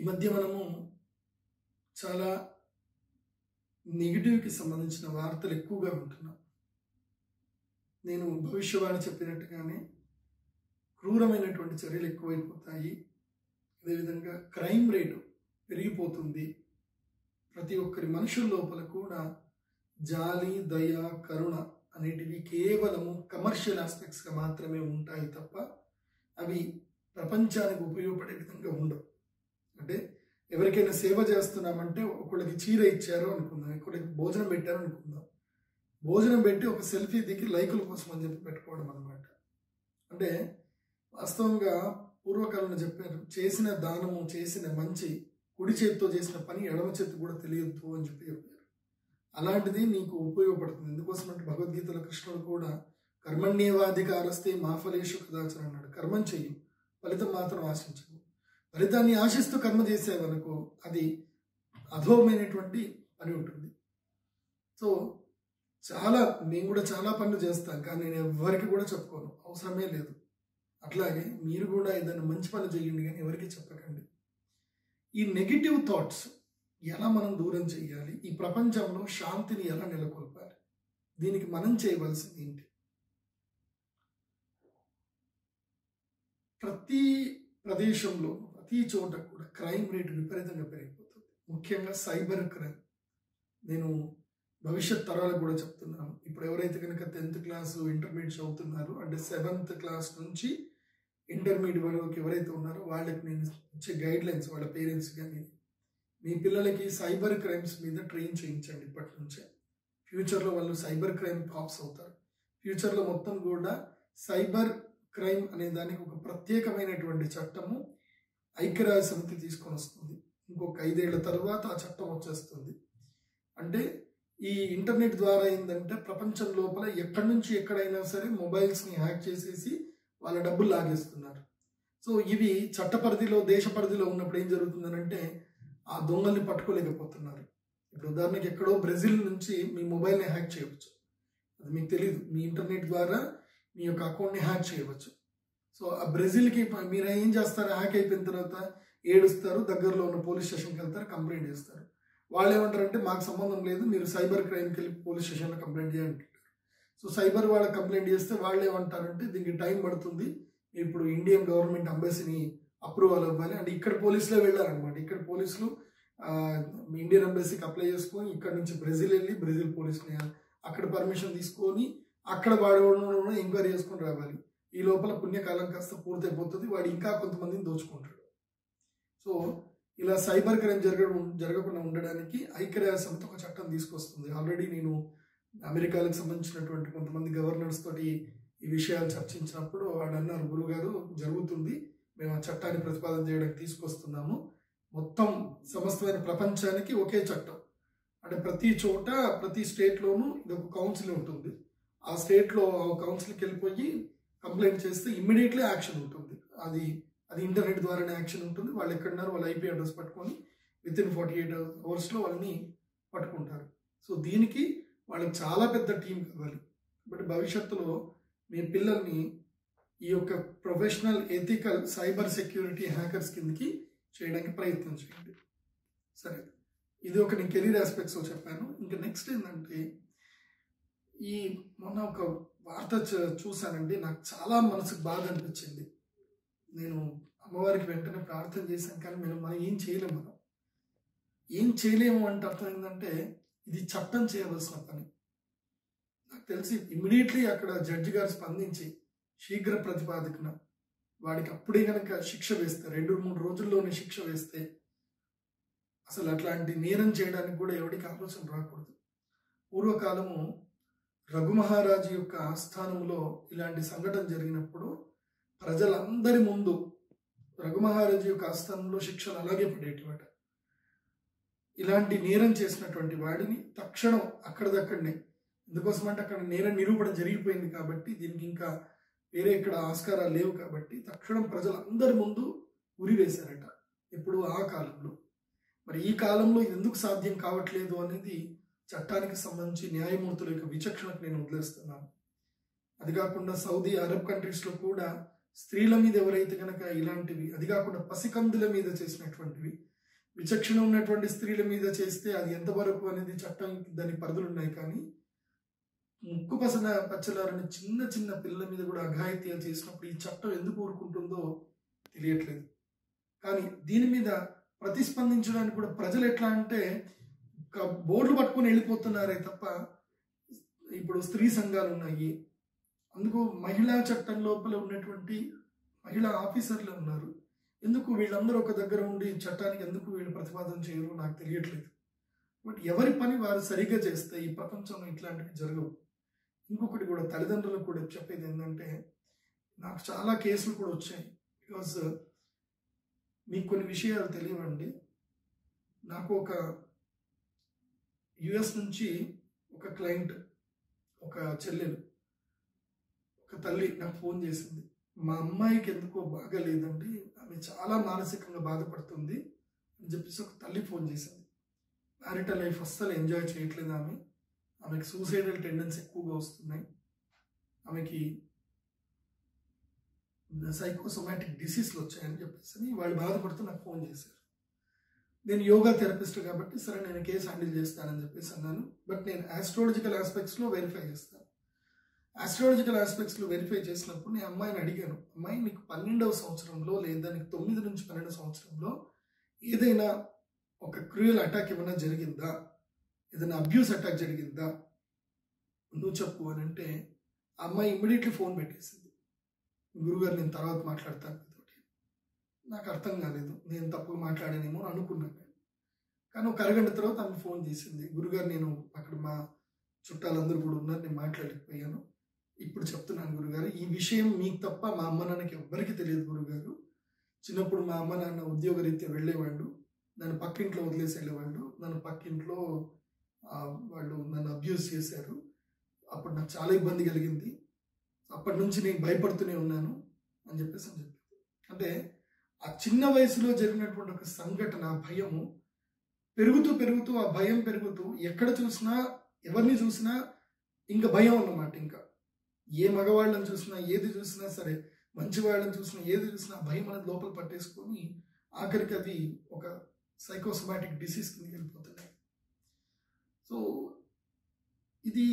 ఈ మధ్య మనము చాలా నెగిటివ్కి సంబంధించిన వార్తలు ఎక్కువగా వింటున్నాం. నేను భవిష్యవాణి చెప్పినట్టుగానే క్రూరమైనటువంటి చర్యలు ఎక్కువైపోతాయి. అదేవిధంగా క్రైమ్ రేటు పెరిగిపోతుంది. ప్రతి ఒక్కరి మనుషుల లోపల కూడా జాలి, దయ, కరుణ అనేటివి కేవలము కమర్షియల్ ఆస్పెక్ట్స్గా మాత్రమే ఉంటాయి తప్ప అవి ప్రపంచానికి ఉపయోగపడే విధంగా ఉండవు. అంటే ఎవరికైనా సేవ చేస్తున్నామంటే ఒకళ్ళకి చీర ఇచ్చారు అనుకుందాం, ఒకళ్ళకి భోజనం పెట్టారు అనుకుందాం. భోజనం పెట్టి ఒక సెల్ఫీ దిగి లైకుల కోసం అని చెప్పి పెట్టుకోవడం అనమాట. అంటే వాస్తవంగా పూర్వకాలంలో చెప్పారు, చేసిన దానము, చేసిన మంచి కుడి చేతితో చేసిన పని ఎడమ చేతి కూడా తెలియదు అని చెప్పి చెప్పారు. అలాంటిది నీకు ఉపయోగపడుతుంది. ఎందుకోసమంటే భగవద్గీతలో కృష్ణుడు కూడా కర్మణ్యేవాధికారస్తే మా ఫలేషు కదాచన అన్నాడు. కర్మం చెయ్యి, ఫలితం మాత్రం ఆశించవు. ఫలితాన్ని ఆశిస్తూ కర్మ చేసేవనుకో అది అధోమైనటువంటి పని ఉంటుంది. సో నేను కూడా చాలా పనులు చేస్తాను, కానీ నేను ఎవరికి కూడా చెప్పుకోను, అవసరమే లేదు. అట్లాగే మీరు కూడా ఏదైనా మంచి పని చేయండి, కానీ ఎవరికి చెప్పకండి. ఈ నెగిటివ్ థాట్స్ ఎలా మనం దూరం చేయాలి, ఈ ప్రపంచంలో శాంతిని ఎలా నెలకొల్పాలి, దీనికి మనం చేయవలసింది ఏంటి? ప్రతి ప్రదేశంలో ప్రతి చోట కూడా క్రైమ్ రేటు విపరీతంగా పెరిగిపోతుంది. ముఖ్యంగా సైబర్ క్రైమ్. నేను భవిష్యత్ తరాలకు కూడా చెప్తున్నాను. ఇప్పుడు ఎవరైతే కనుక 10th క్లాస్ ఇంటర్మీడియట్ చదువుతున్నారో, అంటే 7th క్లాస్ నుంచి ఇంటర్మీడియట్ వరకు ఎవరైతే ఉన్నారో వాళ్ళకి నేను ఇచ్చే గైడ్ లైన్స్, వాళ్ళ పేరెంట్స్ కానీ మీ పిల్లలకి సైబర్ క్రైమ్స్ మీద ట్రైన్ చేయించండి ఇప్పటి నుంచే. ఫ్యూచర్లో వాళ్ళు సైబర్ క్రైమ్ కాప్స్ అవుతారు. ఫ్యూచర్లో మొత్తం కూడా సైబర్ క్రైమ్ అనే దానికి ఒక ప్రత్యేకమైనటువంటి చట్టము ఐక్యరాజ్య సమితి తీసుకొని వస్తుంది. ఇంకొక 5 ఏళ్ల తర్వాత ఆ చట్టం వచ్చేస్తుంది. అంటే ఈ ఇంటర్నెట్ ద్వారా ఏంటంటే ప్రపంచం లోపల ఎక్కడి నుంచి ఎక్కడైనా సరే మొబైల్స్ని హ్యాక్ చేసేసి వాళ్ళ డబ్బులు లాగేస్తున్నారు. సో ఇవి చట్ట పరిధిలో, దేశ పరిధిలో ఉన్నప్పుడు ఏం జరుగుతుందనంటే ఆ దొంగల్ని పట్టుకోలేకపోతున్నారు. ఇప్పుడు ఉదాహరణకి ఎక్కడో బ్రెజిల్ నుంచి మీ మొబైల్ని హ్యాక్ చేయవచ్చు, అది మీకు తెలియదు. మీ ఇంటర్నెట్ ద్వారా మీ యొక్క అకౌంట్ని హ్యాక్ చేయవచ్చు. సో ఆ బ్రెజిల్కి మీరు ఏం చేస్తారు, హ్యాక్ అయిపోయిన తర్వాత ఏడుస్తారు, దగ్గరలో ఉన్న పోలీస్ స్టేషన్కి వెళ్తారు, కంప్లైంట్ చేస్తారు. వాళ్ళు ఏమంటారంటే మాకు సంబంధం లేదు, మీరు సైబర్ క్రైమ్కి వెళ్ళి పోలీస్ స్టేషన్లో కంప్లైంట్ చేయాలంటారు. సో సైబర్ వాళ్ళకి కంప్లైంట్ చేస్తే వాళ్ళు ఏమంటారంటే దీనికి టైం పడుతుంది, ఇప్పుడు ఇండియన్ గవర్నమెంట్ అంబాసీని అప్రూవల్ అవ్వాలి అంటే ఇక్కడ పోలీసులే వెళ్ళారనమాట. ఇక్కడ పోలీసులు ఇండియన్ అంబాసీకి అప్లై చేసుకొని ఇక్కడ నుంచి బ్రెజిల్ వెళ్ళి బ్రెజిల్ పోలీసుని అక్కడ పర్మిషన్ తీసుకొని అక్కడ వాడు ఎంక్వైరీ చేసుకొని రావాలి. ఈ లోపల పుణ్యకాలం కాస్త పూర్తయిపోతుంది, వాడు ఇంకా కొంతమందిని దోచుకుంటాడు. సో ఇలా సైబర్ క్రైమ్ జరగకుండా ఉండడానికి ఐక్యరాజ్య సమితి ఒక చట్టం తీసుకొస్తుంది. ఆల్రెడీ నేను అమెరికాలకు సంబంధించినటువంటి కొంతమంది గవర్నర్స్ తోటి ఈ విషయాలు చర్చించినప్పుడు వాడు అన్నారు, గురుగారు జరుగుతుంది, మేము ఆ చట్టాన్ని ప్రతిపాదన చేయడానికి తీసుకొస్తున్నాము. మొత్తం సమస్తమైన ప్రపంచానికి ఒకే చట్టం, అంటే ప్రతి చోట ప్రతి స్టేట్లోనూ ఇది ఒక కౌన్సిల్ ఉంటుంది. ఆ స్టేట్లో కౌన్సిల్కి వెళ్ళిపోయి కంప్లైంట్ చేస్తే ఇమ్మీడియట్లీ యాక్షన్ ఉంటుంది. అది ఇంటర్నెట్ ద్వారానే యాక్షన్ ఉంటుంది. వాళ్ళు ఎక్కడున్నారో వాళ్ళ IP అడ్రస్ పట్టుకొని వితిన్ 48 అవర్స్లో వాళ్ళని పట్టుకుంటారు. సో దీనికి వాళ్ళకి చాలా పెద్ద టీం కావాలి. బట్ భవిష్యత్తులో మీ పిల్లల్ని ఈ యొక్క professional ethical cyber security hackers కిందకి చేయడానికి ప్రయత్నం చేయండి. సరే, ఇది ఒక నేను కెరీర్ ఆస్పెక్ట్స్లో చెప్పాను. ఇంకా నెక్స్ట్ ఏంటంటే మొన్న ఒక వార్త చూశానండి, నాకు చాలా మనసుకు బాధ అనిపించింది. నేను అమ్మవారికి వెంటనే ప్రార్థన చేశాను, కానీ మనం ఏం చేయలేము. ఏం చేయలేము అంటే అర్థం ఏంటంటే ఇది చట్టం చేయవలసిన పని. నాకు తెలిసి ఇమ్మీడియట్లీ అక్కడ జడ్జి గారు స్పందించి శీఘ్ర ప్రతిపాదకన వాడికి అప్పుడే కనుక శిక్ష వేస్తే, 2-3 రోజుల్లోనే శిక్ష వేస్తే అసలు అట్లాంటి నేరం చేయడానికి కూడా ఎవరికి ఆలోచన రాకూడదు. పూర్వకాలము రఘుమహారాజు యొక్క ఆస్థానంలో ఇలాంటి సంఘటన జరిగినప్పుడు ప్రజలందరి ముందు రఘుమహారాజు యొక్క ఆస్థానంలో శిక్షలు అలాగే పడేటివాట. ఇలాంటి నేరం చేసినటువంటి వాడిని తక్షణం అక్కడదక్కడనే, ఎందుకోసమంటే అక్కడ నేరం నిరూపణ జరిగిపోయింది కాబట్టి దీనికి ఇంకా వేరే ఇక్కడ ఆస్కారాలు లేవు కాబట్టి తక్షణం ప్రజలందరి ముందు ఉరివేశారట. ఇప్పుడు ఆ కాలంలో. మరి ఈ కాలంలో ఇది ఎందుకు సాధ్యం కావట్లేదు అనేది చట్టానికి సంబంధించి న్యాయమూర్తుల యొక్క విచక్షణకు నేను వదిలేస్తున్నాను. అది కాకుండా సౌదీ అరబ్ కంట్రీస్లో కూడా స్త్రీల మీద ఎవరైతే కనుక ఇలాంటివి, అది కాకుండా పసికందుల మీద చేసినటువంటివి, విచక్షణ ఉన్నటువంటి స్త్రీల మీద చేస్తే అది ఎంతవరకు అనేది చట్టం దాని పరిధులు ఉన్నాయి. కానీ ముక్కు పచ్చలారని చిన్న చిన్న పిల్లల మీద కూడా అఘాయిత్యాలు చేసినప్పుడు ఈ చట్టం ఎందుకు ఊరుకుంటుందో తెలియట్లేదు. కానీ దీని మీద ప్రతిస్పందించడానికి కూడా ప్రజలు ఎట్లా అంటే బోర్డులు పట్టుకొని వెళ్ళిపోతున్నారే తప్ప, ఇప్పుడు స్త్రీ సంఘాలు ఉన్నాయి, అందుకు మహిళా చట్టం లోపల ఉన్నటువంటి మహిళా ఆఫీసర్లు ఉన్నారు, ఎందుకు వీళ్ళందరూ ఒక దగ్గర ఉండి చట్టానికి ఎందుకు వీళ్ళు ప్రతిపాదన చేయరు నాకు తెలియట్లేదు. బట్ ఎవరి పని వారు సరిగ్గా చేస్తే ఈ ప్రపంచంలో ఇట్లాంటివి జరగవు. ఇంకొకటి కూడా తల్లిదండ్రులకు కూడా చెప్పేది ఏంటంటే, నాకు చాలా కేసులు కూడా వచ్చాయి. బికాస్ మీకు కొన్ని విషయాలు తెలియవండి. నాకు ఒక యుఎస్ నుంచి ఒక క్లయింట్, ఒక చెల్లెలు, ఒక తల్లి నాకు ఫోన్ చేసింది. మా అమ్మాయికి ఎందుకో బాగా లేదండి, ఆమె చాలా మానసికంగా బాధపడుతుంది అని చెప్పేసి ఒక తల్లి ఫోన్ చేసింది. మ్యారిటల్ లైఫ్ అస్సలు ఎంజాయ్ చేయట్లేదు ఆమెకి సూసైడల్ టెండెన్సీ ఎక్కువగా వస్తున్నాయి, ఆమెకి సైకోసోమాటిక్ డిసీజ్లు వచ్చాయని చెప్పేసి వాళ్ళు బాధపడుతూ నాకు ఫోన్ చేశారు. నేను యోగా థెరపిస్ట్ కాబట్టి సరే నేను కేసు హ్యాండిల్ చేస్తానని చెప్పేసి అన్నాను. బట్ నేను ఆస్ట్రాలజికల్ ఆస్పెక్ట్స్లో వెరిఫై చేస్తాను. ఆస్ట్రాలజికల్ ఆస్పెక్ట్స్లో వెరిఫై చేసినప్పుడు నేను అమ్మాయిని అడిగాను, అమ్మాయి నీకు 12వ సంవత్సరంలో లేదా నీకు 9 నుంచి 12 సంవత్సరంలో ఏదైనా ఒక క్రూయల్ అటాక్ ఏమైనా జరిగిందా, ఏదైనా అబ్యూస్ అటాక్ జరిగిందా, నువ్వు చెప్పు అని అంటే ఆ అమ్మాయి ఇమ్మీడియట్లీ ఫోన్ పెట్టేసింది. గురుగారు నేను తర్వాత మాట్లాడతాను మీతోటి. నాకు అర్థం కాలేదు, నేను తప్పుగా మాట్లాడానేమో అని అనుకున్నాను నేను. కానీ ఒక అరగంట తర్వాత ఆమె ఫోన్ చేసింది, గురుగారు నేను అక్కడ మా చుట్టాలందరూ కూడా ఉన్నారు, నేను మాట్లాడలేకపోయాను, ఇప్పుడు చెప్తున్నాను గురుగారు, ఈ విషయం మీకు తప్ప మా అమ్మ నాన్నకి ఎవ్వరికి తెలియదు గురుగారు. చిన్నప్పుడు మా అమ్మ నాన్న ఉద్యోగరీత్యా వెళ్ళేవాళ్ళు, నన్ను పక్కింట్లో వదిలేసి వెళ్ళేవాళ్ళు, నన్ను పక్కింట్లో వాళ్ళు నన్ను అబ్యూస్ చేశారు, అప్పుడు నాకు చాలా ఇబ్బంది కలిగింది, అప్పటి నుంచి నేను భయపడుతూనే ఉన్నాను అని చెప్పేసి చెప్పింది. అంటే ఆ చిన్న వయసులో జరిగినటువంటి ఒక సంఘటన, భయము పెరుగుతూ పెరుగుతూ ఆ భయం పెరుగుతూ ఎక్కడ చూసినా ఎవరిని చూసినా ఇంకా భయం అన్నమాట. ఇంకా ఏ మగవాళ్ళని చూసినా ఏది చూసినా సరే, మంచి వాళ్ళని చూసినా ఏది చూసినా భయం అనేది లోపల పట్టేసుకొని ఆఖరికి అది ఒక సైకోసోమాటిక్ డిసీజ్ కింద వెళ్ళిపోతున్నాయి. సో ఇది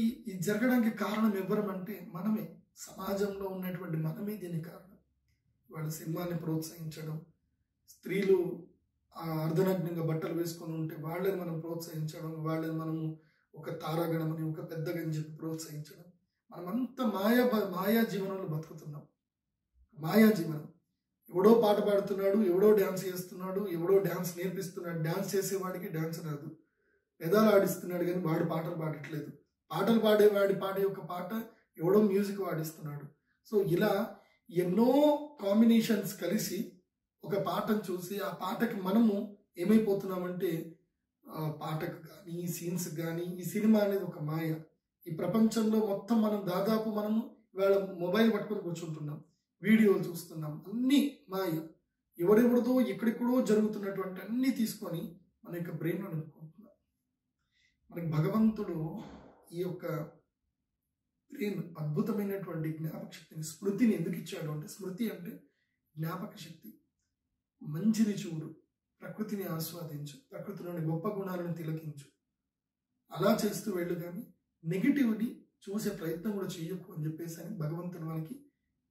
జరగడానికి కారణం ఎవరమంటే మనమే, సమాజంలో ఉన్నటువంటి మనమే దీనికి కారణం. వాళ్ళ సినిమాని ప్రోత్సహించడం, స్త్రీలు అర్ధనగ్నంగా బట్టలు వేసుకొని ఉంటే వాళ్ళని మనం ప్రోత్సహించడం, వాళ్ళని మనము ఒక తారాగణమని ఒక పెద్దగని చెప్పి ప్రోత్సహించడం, మనమంతా మాయా జీవనంలో బతుకుతున్నాం. మాయా జీవనం. ఎవడో పాట పాడుతున్నాడు, ఎవడో డ్యాన్స్ చేస్తున్నాడు, ఎవడో డ్యాన్స్ నేర్పిస్తున్నాడు, డ్యాన్స్ చేసేవాడికి డ్యాన్స్ రాదు, పెదాలు ఆడిస్తున్నాడు కానీ వాడు పాటలు పాడట్లేదు, పాటలు పాడేవాడి పాడే ఒక పాట ఎవడో మ్యూజిక్ వాడిస్తున్నాడు. సో ఇలా ఎన్నో కాంబినేషన్స్ కలిసి ఒక పాటను చూసి ఆ పాటకి మనము ఏమైపోతున్నామంటే పాటకు కానీ సీన్స్ కానీ ఈ సినిమా అనేది ఒక మాయ. ఈ ప్రపంచంలో మొత్తం మనం దాదాపు మనము ఇవాళ మొబైల్ పట్టుకొని కూర్చుంటున్నాం, వీడియోలు చూస్తున్నాం, అన్నీ మాయ. ఎవరెవరిదో ఎక్కడెక్కడో జరుగుతున్నటువంటి అన్నీ తీసుకొని మన యొక్క బ్రెయిన్లో నింపుకుంటున్నాం. మనకి భగవంతుడు ఈ యొక్క బ్రెయిన్ అద్భుతమైనటువంటి జ్ఞాపక శక్తిని, స్మృతిని ఎందుకు ఇచ్చాడు అంటే, స్మృతి అంటే జ్ఞాపక శక్తి. మంచిని చూడు, ప్రకృతిని ఆస్వాదించు, ప్రకృతిలోని గొప్ప గుణాలను తిలకించు, అలా చేస్తూ వెళ్ళు, కానీ నెగిటివ్ని చూసే ప్రయత్నం కూడా చేయకు అని చెప్పేసి అని భగవంతుడు మనకి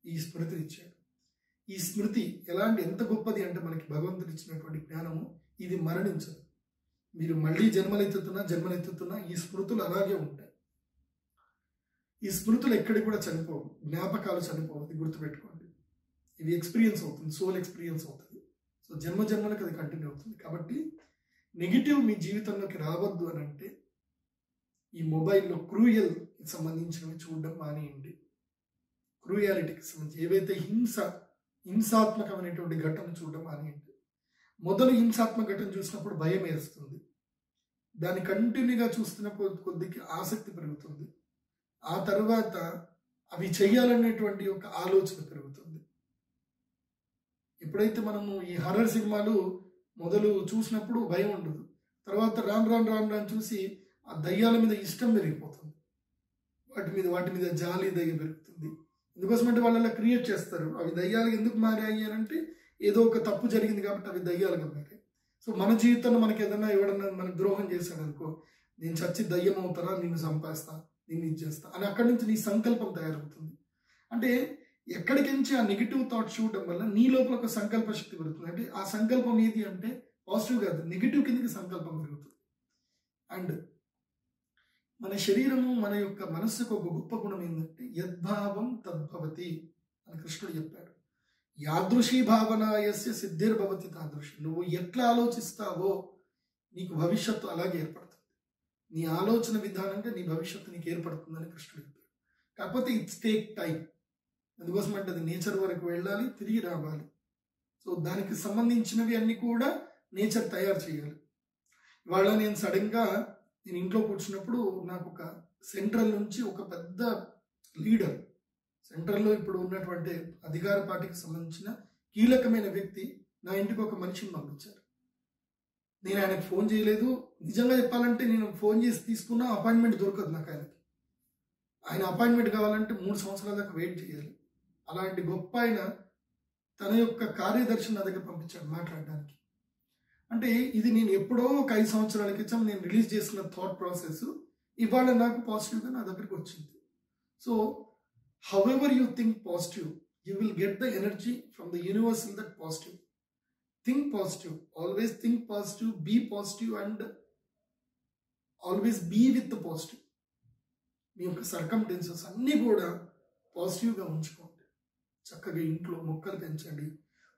ఈ స్మృతిని ఇచ్చాడు. ఈ స్మృతి ఎంత గొప్పది అంటే మనకి భగవంతుడు ఇచ్చినటువంటి జ్ఞానము, ఇది మరణించదు. మీరు మళ్ళీ జన్మలెత్తుతున్నా ఈ స్మృతులు అలాగే ఉంటాయి. ఈ స్మృతులు ఎక్కడికి కూడా చనిపోవు, జ్ఞాపకాలు చనిపోవు, అది గుర్తుపెట్టుకోండి. ఇవి ఎక్స్పీరియన్స్ అవుతుంది, సోల్ ఎక్స్పీరియన్స్ అవుతుంది. సో జన్మలకు అది కంటిన్యూ అవుతుంది. కాబట్టి నెగిటివ్ మీ జీవితంలోకి రావద్దు అని అంటే ఈ మొబైల్లో క్రూయల్ సంబంధించినవి చూడడం మానేయండి. క్రూయాలిటీకి సంబంధించి ఏవైతే హింసాత్మకమైనటువంటి ఘటన చూడడం మానేయండి. మొదలు హింసాత్మక ఘటన చూసినప్పుడు భయం వేస్తుంది, దాన్ని కంటిన్యూగా చూస్తున్న కొద్దికి ఆసక్తి పెరుగుతుంది, ఆ తర్వాత అవి చెయ్యాలనేటువంటి ఒక ఆలోచన పెరుగుతుంది. ఎప్పుడైతే మనము ఈ హర్రర్ సినిమాలు మొదలు చూసినప్పుడు భయం ఉండదు, తర్వాత రాను చూసి ఆ దయ్యాల మీద ఇష్టం పెరిగిపోతుంది, వాటి మీద జాలి దయ్య పెరుగుతుంది. ఎందుకోసమంటే వాళ్ళు అలా క్రియేట్ చేస్తారు. అవి దయ్యాలు ఎందుకు మారాయి అని అంటే ఏదో ఒక తప్పు జరిగింది కాబట్టి అవి దయ్యాలుగా మారాయి. సో మన జీవితంలో మనకి ఏదైనా ఎవడన్నా మనకు ద్రోహం చేశాడు అనుకో, నేను చచ్చి దయ్యం అవుతారా, నిన్ను చంపేస్తా, నిన్ను ఇది చేస్తా అని అక్కడి నుంచి నీ సంకల్పం తయారవుతుంది. అంటే ఎక్కడికించి ఆ నెగిటివ్ థాట్ చూడడం వల్ల నీ లోపల ఒక సంకల్ప శక్తి పెరుగుతుంది. అంటే ఆ సంకల్పం ఏది అంటే పాజిటివ్ కాదు, నెగిటివ్ కిందకి సంకల్పం పెరుగుతుంది. అండ్ మన శరీరము, మన యొక్క మనస్సుకు ఒక గొప్ప గుణం ఏంటంటే యద్భావం తద్భవతి అని కృష్ణుడు చెప్పాడు. యాదృశీ భావన యస్య సిద్ధిర్భవతి తాదృశి. నువ్వు ఎట్లా ఆలోచిస్తావో నీకు భవిష్యత్తు అలాగే ఏర్పడుతుంది. నీ ఆలోచన విధానంగా నీ భవిష్యత్తు నీకు ఏర్పడుతుందని కృష్ణుడు చెప్పాడు. కాకపోతే ఇట్స్ టేక్ టైం. అందుకోసం అంటే అది నేచర్ వరకు వెళ్ళాలి, తిరిగి రావాలి. సో దానికి సంబంధించినవి అన్నీ కూడా నేచర్ తయారు చేయాలి. ఇవాళ నేను సడన్గా నేను ఇంట్లో కూర్చున్నప్పుడు నాకు ఒక సెంట్రల్ నుంచి ఒక పెద్ద లీడర్, సెంట్రల్లో ఇప్పుడు ఉన్నటువంటి అధికార పార్టీకి సంబంధించిన కీలకమైన వ్యక్తి నా ఇంటికి ఒక మనిషిని పంపించారు. నేను ఆయనకు ఫోన్ చేయలేదు. నిజంగా చెప్పాలంటే నేను ఫోన్ చేసి తీసుకున్న అపాయింట్మెంట్ దొరకదు నాకు. ఆయన అపాయింట్మెంట్ కావాలంటే 3 సంవత్సరాల దాకా వెయిట్ చేయాలి. అలాంటి గొప్ప ఆయన తన యొక్క కార్యదర్శిని నా దగ్గర పంపించాడు మాట్లాడడానికి. అంటే ఇది నేను ఎప్పుడో ఒక 5 సంవత్సరాల క్రితం నేను రిలీజ్ చేసిన థాట్ ప్రాసెస్ ఇవాళ నాకు పాజిటివ్గా నా దగ్గరికి వచ్చింది. So however you think positive, you will get the energy from the universe in that positive. Think positive, always think positive, be positive and always be with the positive. మీ యొక్క circumstances అన్నీ కూడా పాజిటివ్గా ఉంచుకోండి. చక్కగా ఇంట్లో మొక్కలు పెంచండి,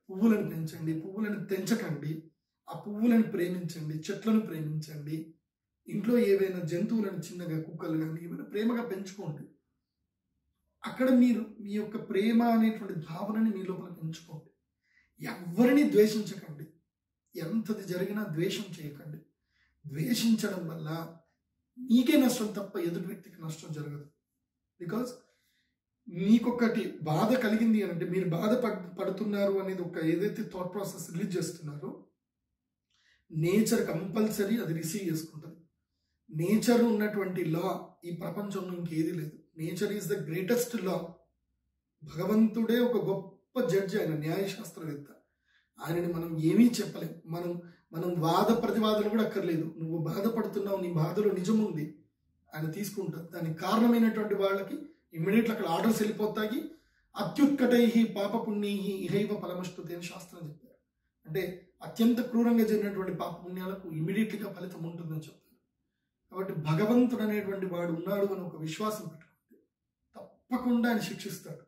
పువ్వులను పెంచండి, పువ్వులను తెంచకండి, ఆ పువ్వులను ప్రేమించండి, చెట్లను ప్రేమించండి. ఇంట్లో ఏవైనా జంతువులను చిన్నగా కుక్కలు కానీ ఏమైనా ప్రేమగా పెంచుకోండి. అక్కడ మీరు మీ యొక్క ప్రేమ అనేటువంటి భావనని మీ లోపల పెంచుకోండి. ఎవరిని ద్వేషించకండి. ఎంతది జరిగినా ద్వేషం చేయకండి. ద్వేషించడం వల్ల మీకే నష్టం తప్ప ఎదుటి వ్యక్తికి నష్టం జరగదు. బికాజ్ మీకొకటి బాధ కలిగింది అంటే మీరు పడుతున్నారు అనేది ఒక ఏదైతే థాట్ ప్రాసెస్ రిలీజ్ చేస్తున్నారో నేచర్ కంపల్సరీ అది రిసీవ్ చేసుకుంటుంది. నేచర్ ఉన్నటువంటి లా ఈ ప్రపంచంలో ఇంకేది లేదు. నేచర్ ఈజ్ ద గ్రేటెస్ట్ లా. భగవంతుడే ఒక గొప్ప జడ్జి, ఆయన న్యాయశాస్త్రవేత్త. ఆయనని మనం ఏమీ చెప్పలేం. మనం వాద ప్రతివాదనలు కూడా అక్కర్లేదు. నువ్వు బాధపడుతున్నావు, నీ బాధలో నిజం ఉంది, ఆయన తీసుకుంటారు. దానికి కారణమైనటువంటి వాళ్ళకి ఇమ్మీడియట్గా అక్కడ ఆర్డర్స్ వెళ్ళిపోతాయి. అత్యుత్కటై పాపపుణ్యై ఇహైవ ఫలమశ్నుతే అని శాస్త్రం చెప్పారు. అంటే అత్యంత క్రూరంగా జరిగినటువంటి పాపపుణ్యాలకు ఇమ్మీడియట్గా ఫలితం ఉంటుందని చెప్తారు. కాబట్టి భగవంతుడు అనేటువంటి వాడు ఉన్నాడు అని ఒక విశ్వాసం పెట్టుకుంటే తప్పకుండా ఆయన శిక్షిస్తాడు.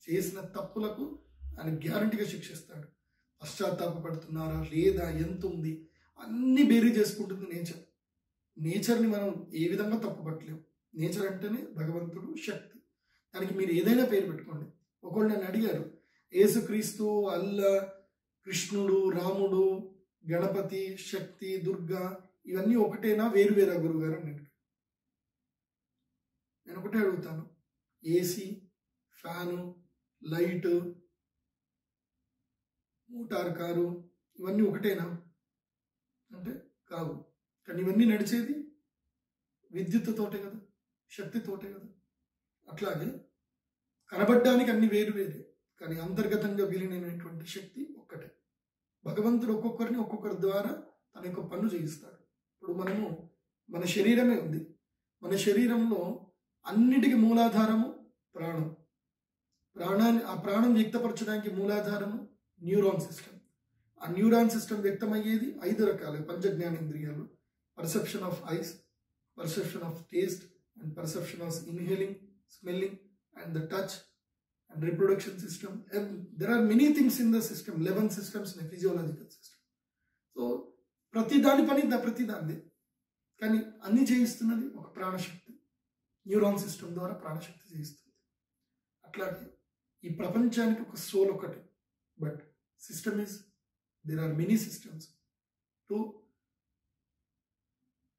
చేసిన తప్పులకు ఆయన గ్యారంటీగా శిక్షిస్తాడు. పశ్చాత్తాపడుతున్నారా లేదా, ఎంత ఉంది, అన్ని బేరీ చేసుకుంటుంది నేచర్. నేచర్ని మనం ఏ విధంగా తప్పుపట్టలేము. నేచర్ అంటేనే భగవంతుడు, శక్తి. దానికి మీరు ఏదైనా పేరు పెట్టుకోండి. ఒకళ్ళు నన్ను అడిగారు, యేసుక్రీస్తు, అల్లా, కృష్ణుడు, రాముడు, గణపతి, శక్తి, దుర్గా ఇవన్నీ ఒకటేనా, వేరు వేరా గురుగారు అని అడిగారు. నేను ఒకటే అడుగుతాను, AC, fan, light, motor car ఇవన్నీ ఒకటేనా అంటే కాదు. కానీ ఇవన్నీ నడిచేది విద్యుత్తోటే కదా, శక్తితోటే కదా. అట్లాగే కనబడ్డానికి అన్ని వేరు వేరే, కానీ అంతర్గతంగా విలీనమైనటువంటి శక్తి ఒక్కటే. భగవంతుడు ఒక్కొక్కరిని ఒక్కొక్కరి ద్వారా తన యొక్క పనులు చేయిస్తాడు. ఇప్పుడు మన శరీరమే ఉంది. మన శరీరంలో అన్నిటికీ మూలాధారము ప్రాణం. ఆ ప్రాణం వ్యక్తపరచడానికి మూలాధారము న్యూరాన్ సిస్టమ్. ఆ న్యూరాన్ సిస్టమ్ వ్యక్తమయ్యేది 5 రకాల పంచజ్ఞానేంద్రియాలు: perception of eyes, perception of taste, and perception of inhaling, smelling, and the touch, and reproduction system, and there are many things in the system, 11 systems in a physiological system. So ప్రతి దాని పని ప్రతి దానిదే, కానీ అన్ని చేయిస్తున్నది ఒక ప్రాణశక్తి. Neuron system ద్వారా ప్రాణశక్తి చేయిస్తుంది. అట్లాగే ఈ ప్రపంచానికి ఒక సోల్ ఒకటి, but system is there are many systems to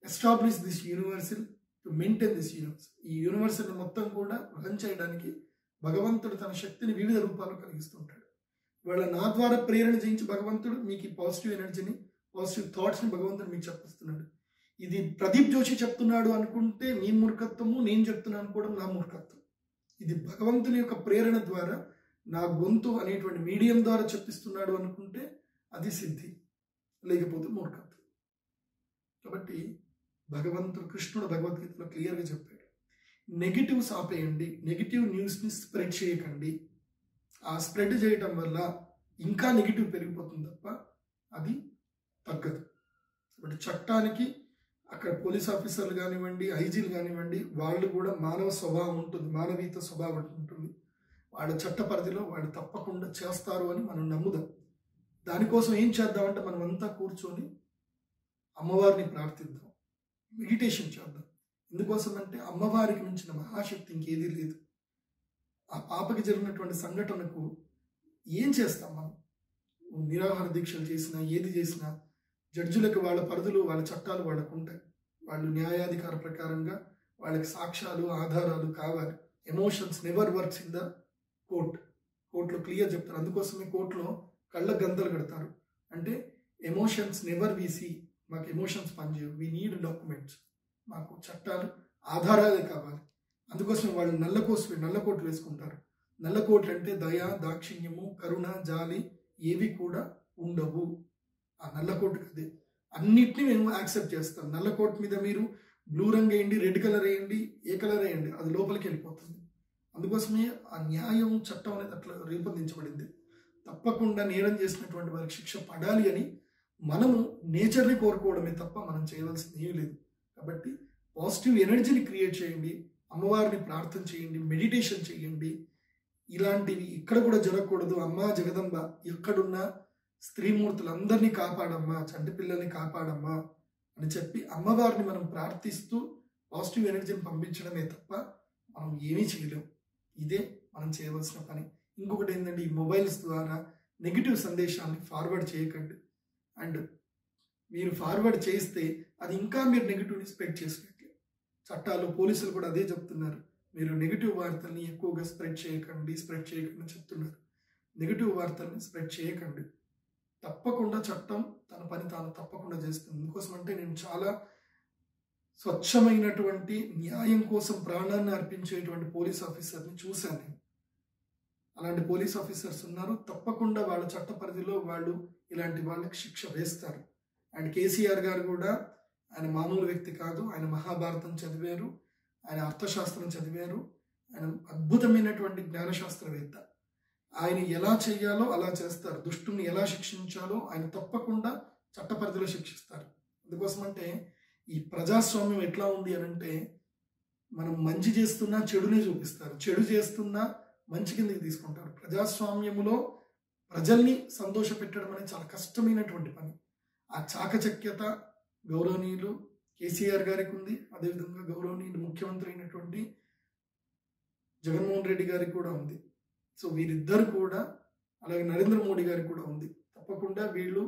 establish this universal, to maintain this universe. ఈ యూనివర్సల్ మొత్తం కూడా రన్ చేయడానికి భగవంతుడు తన శక్తిని వివిధ రూపాల్లో కలిగిస్తుంటాడు. ఇవాళ నా ద్వారా ప్రేరణ చేయించి భగవంతుడు మీకు ఈ పాజిటివ్ ఎనర్జీని, పాజిటివ్ థాట్స్ని భగవంతుడు మీకు చెప్పిస్తున్నాడు. ఇది ప్రదీప్ జోషి చెప్తున్నాడు అనుకుంటే మీ మూర్ఖత్వము, నేను చెప్తున్నాను అనుకోవడం నా మూర్ఖత్వం. ఇది భగవంతుని యొక్క ప్రేరణ ద్వారా నా గొంతు అనేటువంటి మీడియం ద్వారా చెప్పిస్తున్నాడు అనుకుంటే అది సిద్ధి. లేకపోతే మూర్ఖత్వం. కాబట్టి కృష్ణుడు భగవద్గీతలో క్లియర్గా చెప్పాడు, నెగిటివ్స్ ఆపేయండి, నెగిటివ్ న్యూస్ని స్ప్రెడ్ చేయకండి. ఆ స్ప్రెడ్ చేయటం వల్ల ఇంకా నెగిటివ్ పెరిగిపోతుంది తప్ప అది తగ్గదు. కాబట్టి చట్టానికి అక్కడ పోలీస్ ఆఫీసర్లు కానివ్వండి, ఐజీలు కానివ్వండి, వాళ్ళు కూడా మానవ స్వభావం ఉంటుంది, మానవీయత స్వభావం ఉంటుంది. వాళ్ళ చట్ట పరిధిలో వాళ్ళు తప్పకుండా చేస్తారు అని మనం నమ్ముదాం. దానికోసం ఏం చేద్దామంటే మనం అంతా కూర్చొని అమ్మవారిని ప్రార్థిద్దాం, మెడిటేషన్ చేద్దాం. ఎందుకోసం అంటే అమ్మవారికి మించిన మహాశక్తి ఇంకేదీ లేదు. ఆ పాపకి జరిగినటువంటి సంఘటనకు ఏం చేస్తాం మనం? నిరాహార దీక్షలు చేసినా ఏది చేసినా జడ్జిలకు వాళ్ళ పరిధులు వాళ్ళ చట్టాలు వాళ్ళకు ఉంటాయి. వాళ్ళు న్యాయాధికార ప్రకారంగా వాళ్ళకి సాక్ష్యాలు ఆధారాలు కావాలి. Emotions never works in the కోర్టులో క్లియర్ చెప్తారు. అందుకోసమే కోర్టులో కళ్ళ గంతలు కడతారు. అంటే ఎమోషన్స్ నెవర్ వి సీ, మాకు ఎమోషన్స్ పనిచేయవు, వీ నీడ్ డాక్యుమెంట్స్, మాకు చట్టాలు ఆధారాలే కావాలి. అందుకోసం వాళ్ళు నల్ల కోట్లు వేసుకుంటారు. నల్ల కోట్లు అంటే దయ, దాక్షిణ్యము, కరుణ, జాలి ఏవి కూడా ఉండవు. ఆ నల్ల కోటుకి అదే అన్నిటినీ మేము యాక్సెప్ట్ చేస్తాం. నల్ల కోట్ మీద మీరు బ్లూ రంగు వేయండి, రెడ్ కలర్ వేయండి, ఏ కలర్ వేయండి, అది లోపలికి వెళ్ళిపోతుంది. అందుకోసమే ఆ న్యాయం చట్టం అనేది అట్లా రూపొందించబడింది. తప్పకుండా నేరం చేసినటువంటి వారికి శిక్ష పడాలి అని మనము నేచర్ని కోరుకోవడమే తప్ప మనం చేయవలసింది ఏమీ లేదు. కాబట్టి పాజిటివ్ ఎనర్జీని క్రియేట్ చేయండి, అమ్మవారిని ప్రార్థన చేయండి, మెడిటేషన్ చేయండి. ఇలాంటివి ఇక్కడ కూడా జరగకూడదు. అమ్మా జగదంబ ఎక్కడున్నా స్త్రీమూర్తులందరినీ కాపాడమ్మా, చంటి పిల్లల్ని కాపాడమ్మా అని చెప్పి అమ్మవారిని మనం ప్రార్థిస్తూ పాజిటివ్ ఎనర్జీని పంపించడమే తప్ప మనం ఏమీ చేయలేం. ఇదే మనం చేయవలసిన పని. ఇంకొకటి ఏంటంటే, ఈ మొబైల్స్ ద్వారా నెగిటివ్ సందేశాన్ని ఫార్వర్డ్ చేయకండి. అండ్ మీరు ఫార్వర్డ్ చేస్తే అది ఇంకా మీరు నెగిటివ్ని స్ప్రెడ్ చేసినట్లే. చట్టాలు పోలీసులు కూడా అదే చెప్తున్నారు, మీరు నెగిటివ్ వార్తల్ని ఎక్కువగా స్ప్రెడ్ చేయకండి చెప్తున్నారు. నెగిటివ్ వార్తల్ని స్ప్రెడ్ చేయకండి. తప్పకుండా చట్టం తన పని తాను తప్పకుండా చేస్తుంది. ఎందుకోసం అంటే నేను చాలా స్వచ్ఛమైనటువంటి న్యాయం కోసం ప్రాణాన్ని అర్పించేటువంటి పోలీస్ ఆఫీసర్ని చూశాను. నేను అలాంటి పోలీస్ ఆఫీసర్స్ ఉన్నారు. తప్పకుండా వాళ్ళ చట్ట పరిధిలో వాళ్ళు ఇలాంటి వాళ్ళకి శిక్ష వేస్తారు. అండ్ కేసీఆర్ గారు కూడా ఆయన మామూలు వ్యక్తి కాదు. ఆయన మహాభారతం చదివారు, ఆయన అర్థశాస్త్రం చదివారు, ఆయన అద్భుతమైనటువంటి జ్ఞానశాస్త్రవేత్త. ఆయన ఎలా చేయాలో అలా చేస్తారు. దుష్టుని ఎలా శిక్షించాలో ఆయన తప్పకుండా చట్ట పరిధిలో శిక్షిస్తారు. అందుకోసమంటే ఈ ప్రజాస్వామ్యం ఎట్లా ఉంది అని అంటే, మనం మంచి చేస్తున్నా చెడునే చూపిస్తారు, చెడు చేస్తున్నా మంచి కిందకి తీసుకుంటారు. ప్రజాస్వామ్యంలో ప్రజల్ని సంతోష పెట్టడం అనేది చాలా కష్టమైనటువంటి పని. ఆ చాకచక్యత గౌరవనీయులు కేసీఆర్ గారికి ఉంది. అదేవిధంగా గౌరవనీయులు ముఖ్యమంత్రి అయినటువంటి జగన్మోహన్ రెడ్డి గారికి కూడా ఉంది. సో వీరిద్దరు కూడా, అలాగే నరేంద్ర మోడీ గారికి కూడా ఉంది. తప్పకుండా వీళ్ళు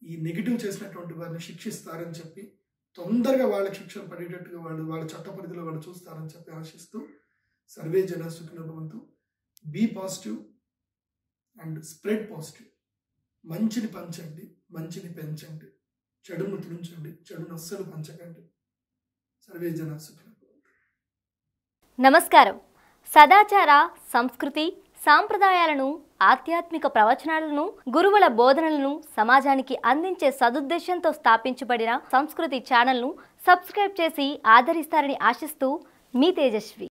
ఈ నెగిటివ్ చేసినటువంటి వారిని శిక్షిస్తారని చెప్పి, తొందరగా వాళ్ళకి శిక్షణ పడేటట్టుగా వాళ్ళ చట్ట పరిధిలో వాళ్ళు చూస్తారని చెప్పి ఆశిస్తూ, సర్వే జన సుఖినో భవంతు. Be positive and spread positive. మంచిని పంచండి, మంచిని పెంచండి, చెడును తుంచండి, చెడును అస్సలు పంచకండి. సర్వే జన సుఖినో భవంతు. నమస్కారం. సదాచార, సంస్కృతి, సాంప్రదాయాలను, ఆధ్యాత్మిక ప్రవచనాలను, గురువుల బోధనలను సమాజానికి అందించే సదుద్దేశంతో స్థాపించబడిన సంస్కృతి ఛానల్ను సబ్స్క్రైబ్ చేసి ఆదరిస్తారని ఆశిస్తూ మీ తేజస్వి.